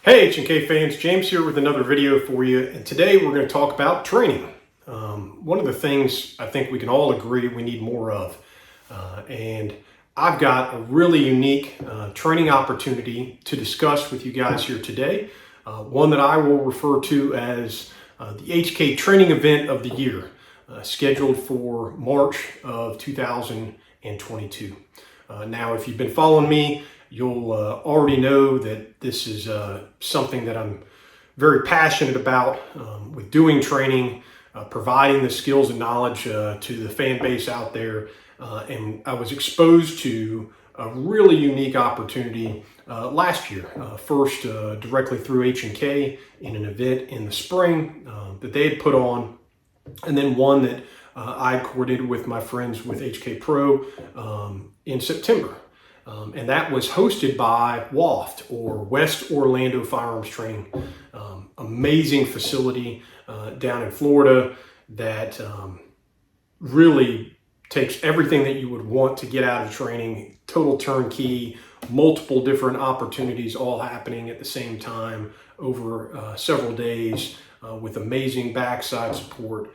Hey H&K fans, James here with another video for you, and today we're going to talk about training. One of the things I think we can all agree we need more of, and I've got a really unique training opportunity to discuss with you guys here today, one that I will refer to as the HK Training Event of the Year, scheduled for March of 2022. Now, if you've been following me, you'll already know that this is something that I'm very passionate about with doing training, providing the skills and knowledge to the fan base out there. And I was exposed to a really unique opportunity last year. First, directly through H&K in an event in the spring that they had put on, and then one that I coordinated with my friends with HKPRO in September. And that was hosted by WOFT, or West Orlando Firearms Training. Amazing facility down in Florida that really takes everything that you would want to get out of training, total turnkey, multiple different opportunities all happening at the same time over several days with amazing backside support.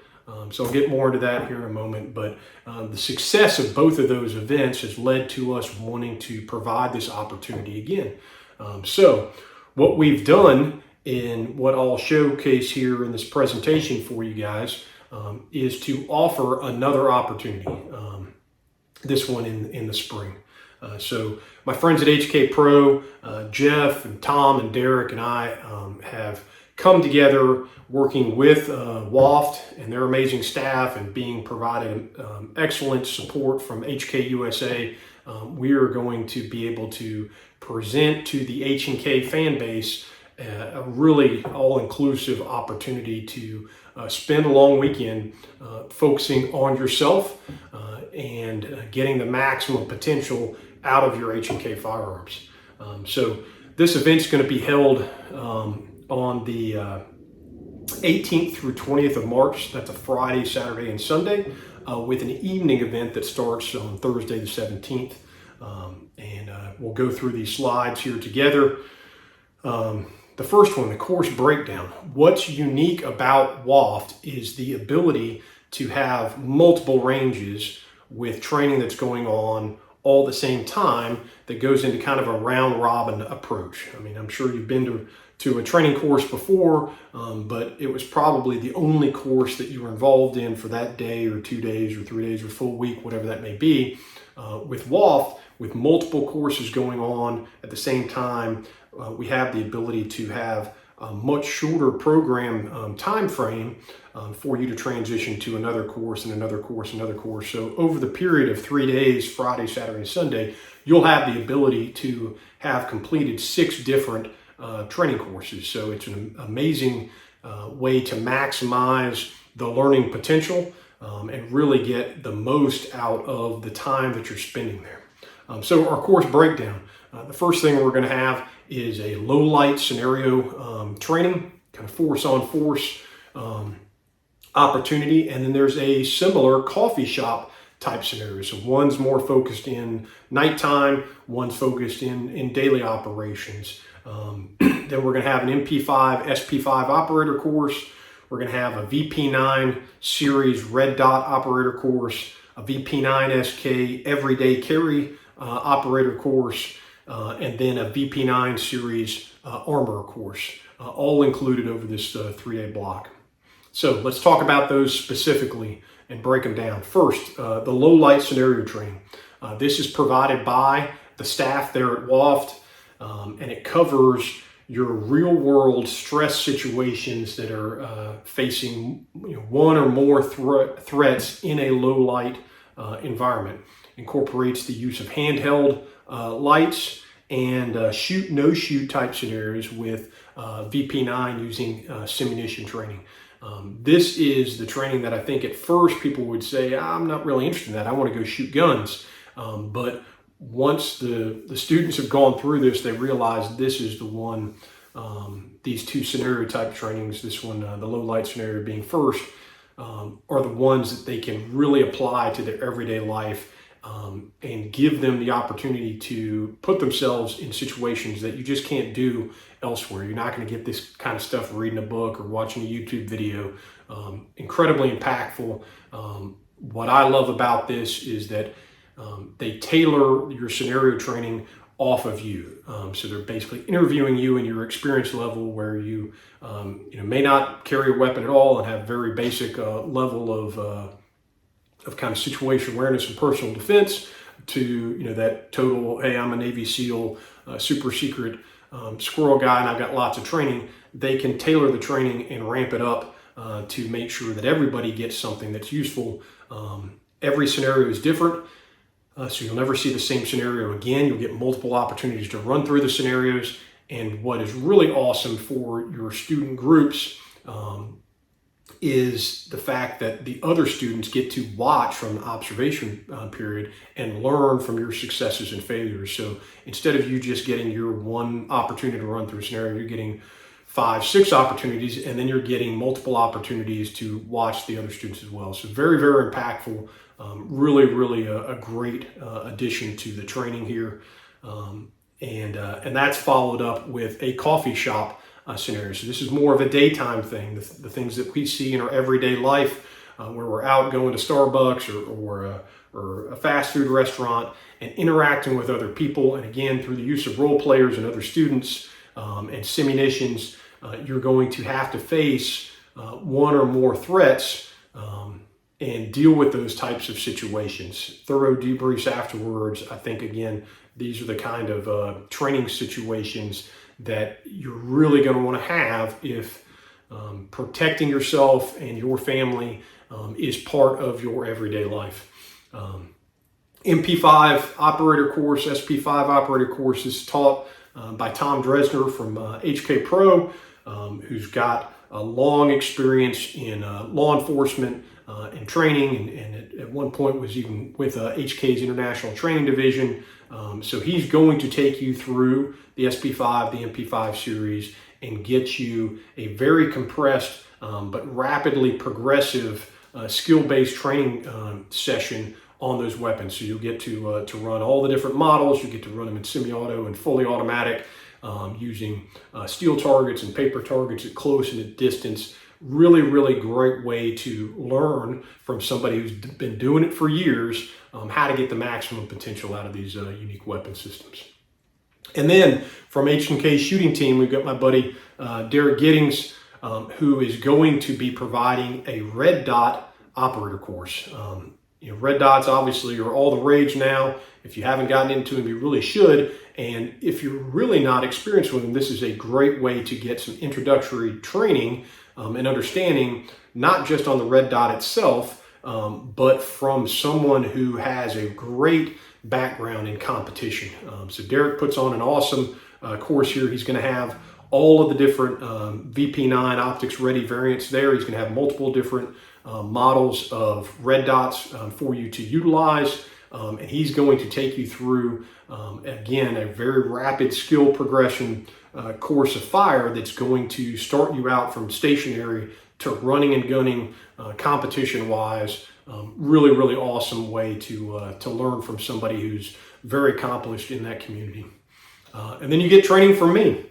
So I'll get more into that here in a moment, but the success of both of those events has led to us wanting to provide this opportunity again. So what we've done in what I'll showcase here in this presentation for you guys is to offer another opportunity, this one in the spring. So my friends at HKPRO, Jeff and Tom and Derek and I have come together working with WOFT and their amazing staff and being provided excellent support from HK USA. We are going to be able to present to the H&K fan base a really all-inclusive opportunity to spend a long weekend focusing on yourself and getting the maximum potential out of your H&K firearms. So this event's going to be held on the 18th through 20th of March. That's a Friday, Saturday, and Sunday, with an evening event that starts on Thursday the 17th. And we'll go through these slides here together. The first one, the course breakdown. What's unique about WOFT is the ability to have multiple ranges with training that's going on all at the same time that goes into kind of a round robin approach. I mean, I'm sure you've been to a training course before, but it was probably the only course that you were involved in for that day or 2 days or 3 days or full week, whatever that may be. With WOFT, with multiple courses going on at the same time, we have the ability to have a much shorter program time frame for you to transition to another course and another course, another course. So over the period of 3 days, Friday, Saturday, and Sunday, you'll have the ability to have completed 6 different training courses. So it's an amazing way to maximize the learning potential and really get the most out of the time that you're spending there. So our course breakdown. The first thing we're going to have is a low light scenario training, kind of force on force opportunity. And then there's a similar coffee shop type scenario. So one's more focused in nighttime, one's focused in daily operations. Then we're going to have an MP5 SP5 Operator Course. We're going to have a VP9 Series Red Dot Operator Course, a VP9 SK Everyday Carry Operator Course, and then a VP9 Series Armor Course, all included over this 3-day block. So let's talk about those specifically and break them down. First, the low light scenario training. This is provided by the staff there at WOFT, and it covers your real world stress situations that are facing one or more threats in a low light environment. Incorporates the use of handheld lights and shoot, no shoot type scenarios with VP9 using simunition training. This is the training that I think at first people would say, I'm not really interested in that. I want to go shoot guns. But once the students have gone through this, they realize this is the one, these 2 scenario type trainings, this one, the low light scenario being first, are the ones that they can really apply to their everyday life and give them the opportunity to put themselves in situations that you just can't do elsewhere. You're not going to get this kind of stuff reading a book or watching a YouTube video. Incredibly impactful. What I love about this is that they tailor your scenario training off of you. So they're basically interviewing you and your experience level, where you may not carry a weapon at all and have very basic level of kind of situation awareness and personal defense, to that total, hey, I'm a Navy SEAL, super secret squirrel guy, and I've got lots of training. They can tailor the training and ramp it up to make sure that everybody gets something that's useful. Every scenario is different, so you'll never see the same scenario again. You'll get multiple opportunities to run through the scenarios. And what is really awesome for your student groups is the fact that the other students get to watch from the observation period and learn from your successes and failures. So instead of you just getting your one opportunity to run through a scenario, you're getting 5, 6 opportunities, and then you're getting multiple opportunities to watch the other students as well. So very, very impactful. Really a great addition to the training here. And that's followed up with a coffee shop scenario. So this is more of a daytime thing, the things that we see in our everyday life, where we're out going to Starbucks or a fast food restaurant and interacting with other people. And again, through the use of role players and other students and simunitions, you're going to have to face one or more threats and deal with those types of situations. Thorough debriefs afterwards. I think, again, these are the kind of training situations that you're really going to want to have if protecting yourself and your family is part of your everyday life. MP5 Operator Course, SP5 Operator Course is taught by Tom Dresner from HKPRO, who's got a long experience in law enforcement and training, and at one point was even with HK's International Training Division. So he's going to take you through the SP5, the MP5 series, and get you a very compressed but rapidly progressive skill-based training session on those weapons. So you'll get to run all the different models. You get to run them in semi-auto and fully automatic, using steel targets and paper targets at close and at distance. Really great way to learn from somebody who's been doing it for years, how to get the maximum potential out of these unique weapon systems. And then from H&K Shooting Team, we've got my buddy Derek Giddings, who is going to be providing a red dot operator course. Red dots obviously are all the rage now. If you haven't gotten into them, you really should. And if you're really not experienced with them, this is a great way to get some introductory training and understanding, not just on the red dot itself, but from someone who has a great background in competition. So Derek puts on an awesome course here. He's going to have all of the different VP9 optics ready variants there. He's going to have multiple different models of red dots for you to utilize. And he's going to take you through, again, a very rapid skill progression course of fire that's going to start you out from stationary to running and gunning competition-wise. Really awesome way to learn from somebody who's very accomplished in that community. And then you get training from me.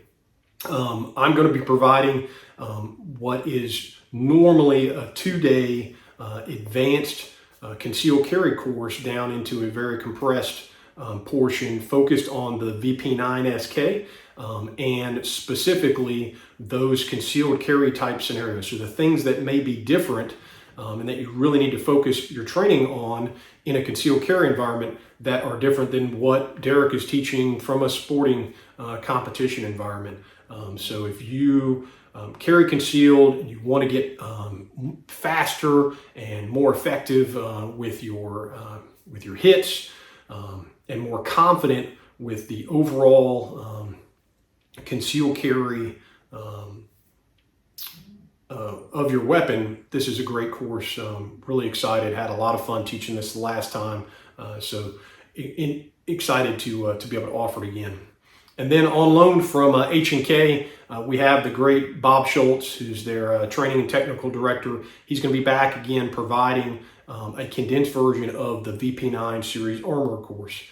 I'm going to be providing what is normally a 2-day advanced concealed carry course down into a very compressed portion focused on the VP9 SK and specifically those concealed carry type scenarios. So the things that may be different and that you really need to focus your training on in a concealed carry environment that are different than what Derek is teaching from a sporting competition environment. So if you carry concealed and you want to get faster and more effective with your hits and more confident with the overall concealed carry of your weapon, this is a great course. Really excited, had a lot of fun teaching this the last time, so excited to be able to offer it again. And then on loan from H&K, we have the great Bob Schultz, who's their training and technical director. He's going to be back again providing a condensed version of the VP9 series Armor Course.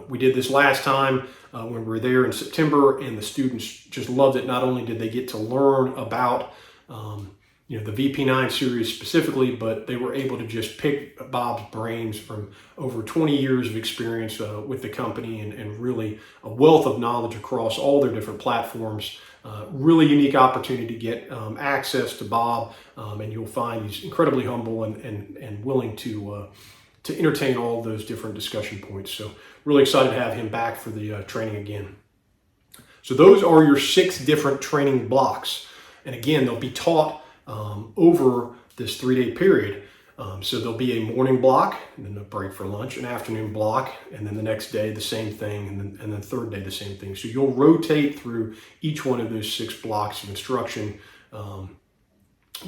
We did this last time when we were there in September, and the students just loved it. Not only did they get to learn about the VP9 series specifically, but they were able to just pick Bob's brains from over 20 years of experience with the company, and really a wealth of knowledge across all their different platforms. Really unique opportunity to get access to Bob, and you'll find he's incredibly humble and willing to entertain all those different discussion points. So really excited to have him back for the training again. So those are your 6 different training blocks. And again, they'll be taught over this 3-day period. So there'll be a morning block, and then a break for lunch, an afternoon block, and then the next day the same thing, and then the third day the same thing. So you'll rotate through each one of those 6 blocks of instruction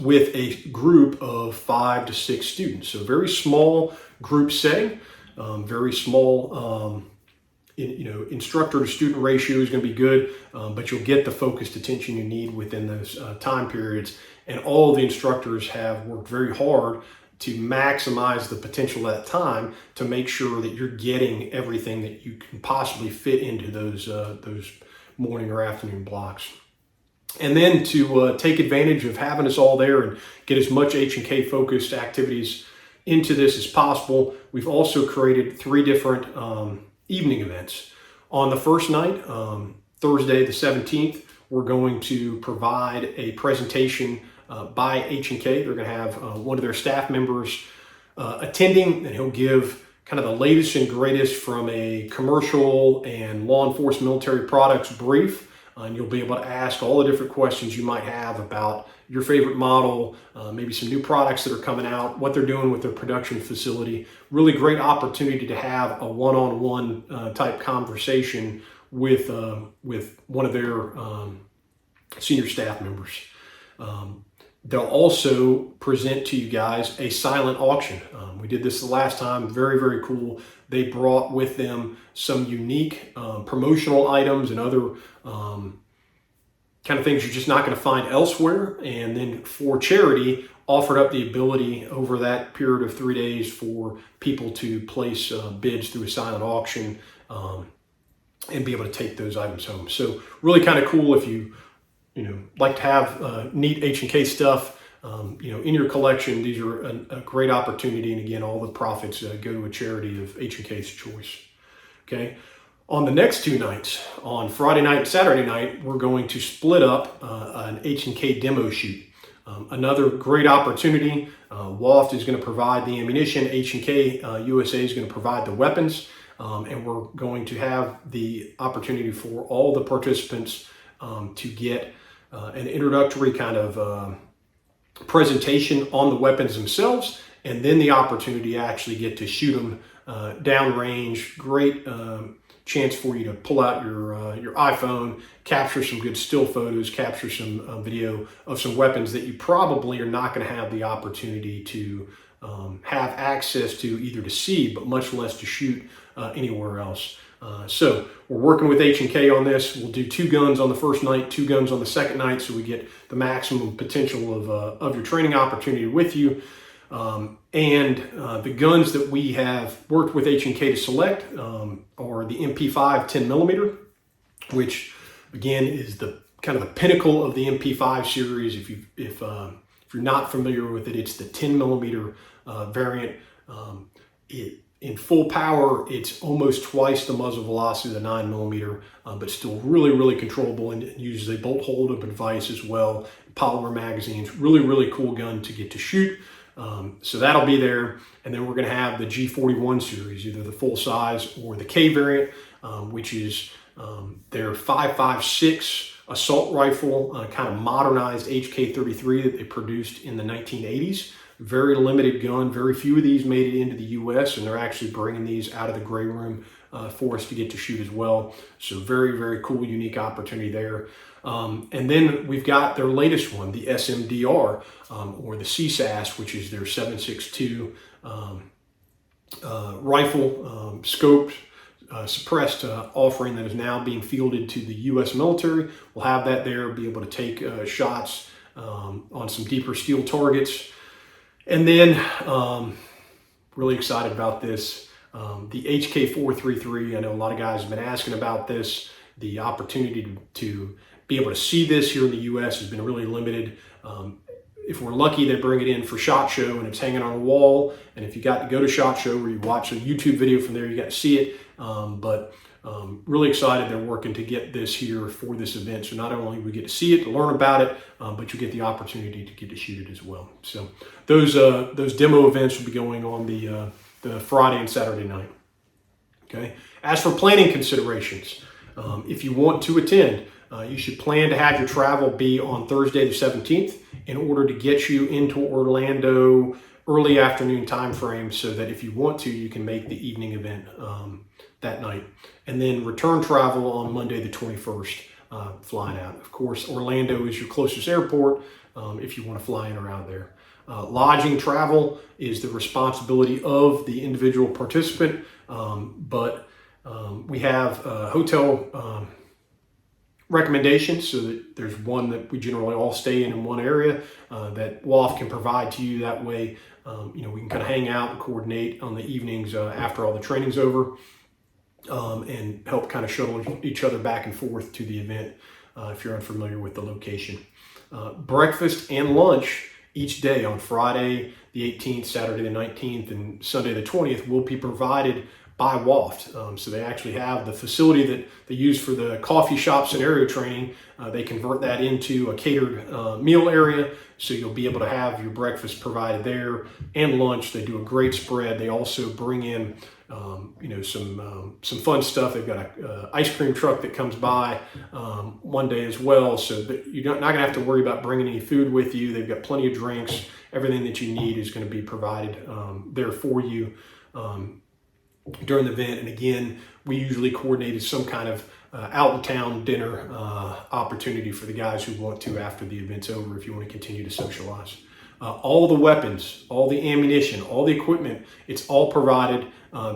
with a group of 5 to 6 students. So very small group setting, very small instructor to student ratio is going to be good, but you'll get the focused attention you need within those time periods. And all of the instructors have worked very hard to maximize the potential at that time to make sure that you're getting everything that you can possibly fit into those morning or afternoon blocks. And then to take advantage of having us all there and get as much H&K focused activities into this as possible, we've also created 3 different evening events. On the first night, Thursday the 17th, we're going to provide a presentation by H&K. They're going to have one of their staff members attending, and he'll give kind of the latest and greatest from a commercial and law enforcement military products brief. And you'll be able to ask all the different questions you might have about your favorite model, maybe some new products that are coming out, what they're doing with their production facility. Really great opportunity to have a one-on-one type conversation with one of their senior staff members. They'll also present to you guys a silent auction. We did this the last time, very, very cool. They brought with them some unique promotional items and other kind of things you're just not going to find elsewhere. And then for charity, offered up the ability over that period of 3 days for people to place bids through a silent auction and be able to take those items home. So really kind of cool if you like to have neat H&K stuff, in your collection. These are a great opportunity. And again, all the profits go to a charity of H&K's choice. Okay. On the next 2 nights, on Friday night and Saturday night, we're going to split up an H&K demo shoot. Another great opportunity. WAFT is going to provide the ammunition. H&K USA is going to provide the weapons. And we're going to have the opportunity for all the participants to get an introductory kind of presentation on the weapons themselves, and then the opportunity to actually get to shoot them downrange. Great chance for you to pull out your iPhone, capture some good still photos, capture some video of some weapons that you probably are not going to have the opportunity to have access to, either to see, but much less to shoot anywhere else. So we're working with H&K on this. We'll do 2 guns on the first night, 2 guns on the second night, so we get the maximum potential of your training opportunity with you. And the guns that we have worked with H&K to select are the MP5 10mm, which again is the kind of the pinnacle of the MP5 series. If you're not familiar with it, it's the 10mm variant. In full power, it's almost twice the muzzle velocity of the 9mm, but still really, really controllable, and it uses a bolt hold open device as well, polymer magazines. Really, really cool gun to get to shoot. So that'll be there. And then we're going to have the G41 series, either the full size or the K variant, which is their 5.56 assault rifle, kind of modernized HK-33 that they produced in the 1980s. Very limited gun. Very few of these made it into the U.S., and they're actually bringing these out of the gray room for us to get to shoot as well. So very, very cool, unique opportunity there. And then we've got their latest one, the SMDR, or the CSAS, which is their 7.62 rifle, scoped, suppressed offering that is now being fielded to the U.S. military. We'll have that there, be able to take shots on some deeper steel targets. And then Really excited about this. The HK433, I know a lot of guys have been asking about this. The opportunity to be able to see this here in the US has been really limited. If we're lucky, they bring it in for SHOT Show and it's hanging on a wall. And if you got to go to SHOT Show where you watch a YouTube video from there, you got to see it. Really excited they're working to get this here for this event. So not only we get to see it, to learn about it, but you get the opportunity to get to shoot it as well. So those demo events will be going on the Friday and Saturday night. Okay. As for planning considerations, if you want to attend, you should plan to have your travel be on Thursday the 17th in order to get you into Orlando early afternoon time frame, so that if you want to, you can make the evening event that night. And then return travel on Monday the 21st, flying out. Of course, Orlando is your closest airport if you want to fly in or out of there. Lodging travel is the responsibility of the individual participant, but we have hotel recommendations, so that there's one that we generally all stay in one area that WAF can provide to you. That way, we can kind of hang out and coordinate on the evenings after all the training's over, and help kind of shuttle each other back and forth to the event if you're unfamiliar with the location. Breakfast and lunch each day on Friday the 18th, Saturday the 19th, and Sunday the 20th will be provided by WAFT. So they actually have the facility that they use for the coffee shop scenario training. They convert that into a catered meal area. So you'll be able to have your breakfast provided there and lunch. They do a great spread. They also bring in some fun stuff. They've got a ice cream truck that comes by one day as well. So that you're not going to have to worry about bringing any food with you. They've got plenty of drinks. Everything that you need is going to be provided there for you during the event. And again, we usually coordinated some kind of out in town dinner opportunity for the guys who want to after the event's over, if you want to continue to socialize. All the weapons, all the ammunition, all the equipment, it's all provided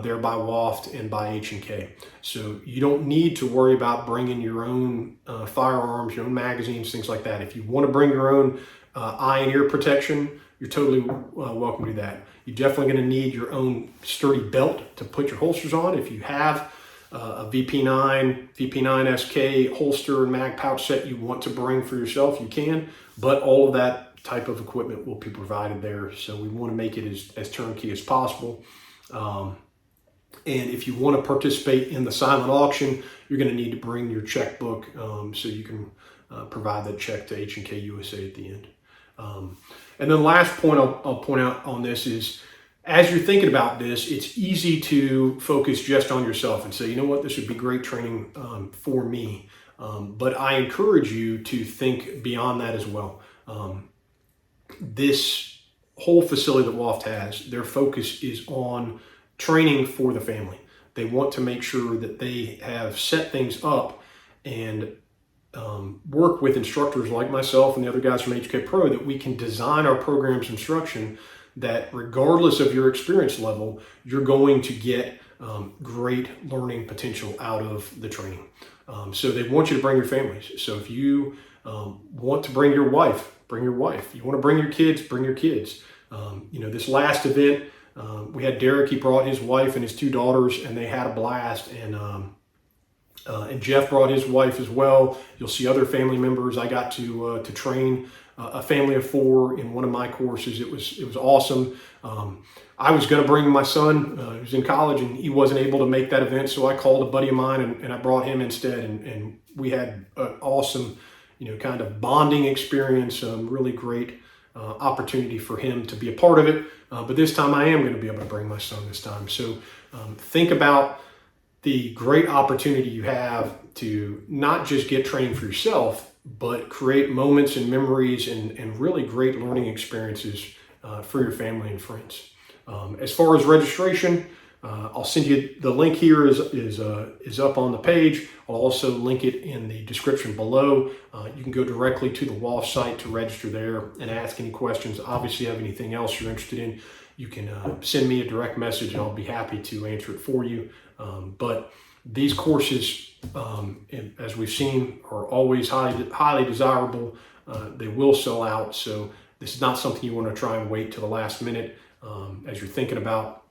there by WAFT and by H&K. So you don't need to worry about bringing your own firearms, your own magazines, things like that. If you want to bring your own eye and ear protection, you're totally welcome to do that. You're definitely going to need your own sturdy belt to put your holsters on. If you have a VP9 SK holster and mag pouch set you want to bring for yourself, you can, but all of that type of equipment will be provided there. So we want to make it as turnkey as possible. And if you want to participate in the silent auction, you're going to need to bring your checkbook so you can provide that check to H&K USA at the end. And then last point I'll point out on this is, as you're thinking about this, it's easy to focus just on yourself and say, you know what, this would be great training for me. But I encourage you to think beyond that as well. This whole facility that WAFT has, their focus is on training for the family. They want to make sure that they have set things up and work with instructors like myself and the other guys from HKPRO, that we can design our program's instruction that regardless of your experience level, you're going to get great learning potential out of the training. So they want you to bring your families. So if you want to bring your wife, bring your wife. You want to bring your kids, bring your kids. This last event, we had Derek, he brought his wife and his two daughters, and they had a blast. And Jeff brought his wife as well. You'll see other family members. I got to train a family of 4 in one of my courses. It was awesome. I was going to bring my son, who was in college, and he wasn't able to make that event. So I called a buddy of mine and I brought him instead. And we had an awesome, kind of bonding experience, really great opportunity for him to be a part of it. But this time I am going to be able to bring my son this time. So think about the great opportunity you have to not just get training for yourself, but create moments and memories and really great learning experiences for your family and friends. As far as registration, I'll send you the link here is up on the page. I'll also link it in the description below. You can go directly to the WAF site to register there and ask any questions. Obviously, if you have anything else you're interested in, you can send me a direct message and I'll be happy to answer it for you. But these courses, as we've seen, are always highly desirable. They will sell out. So this is not something you want to try and wait till the last minute. As you're thinking about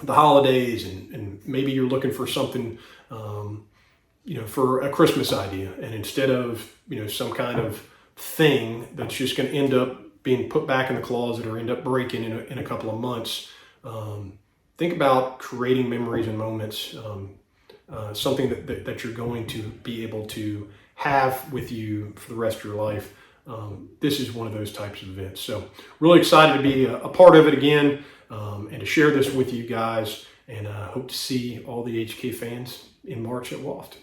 the holidays, and maybe you're looking for something, for a Christmas idea, and instead of, some kind of thing that's just going to end up being put back in the closet or end up breaking in a couple of months, think about creating memories and moments, something that you're going to be able to have with you for the rest of your life. This is one of those types of events. So really excited to be a part of it again, and to share this with you guys, and hope to see all the HK fans in March at WAFT.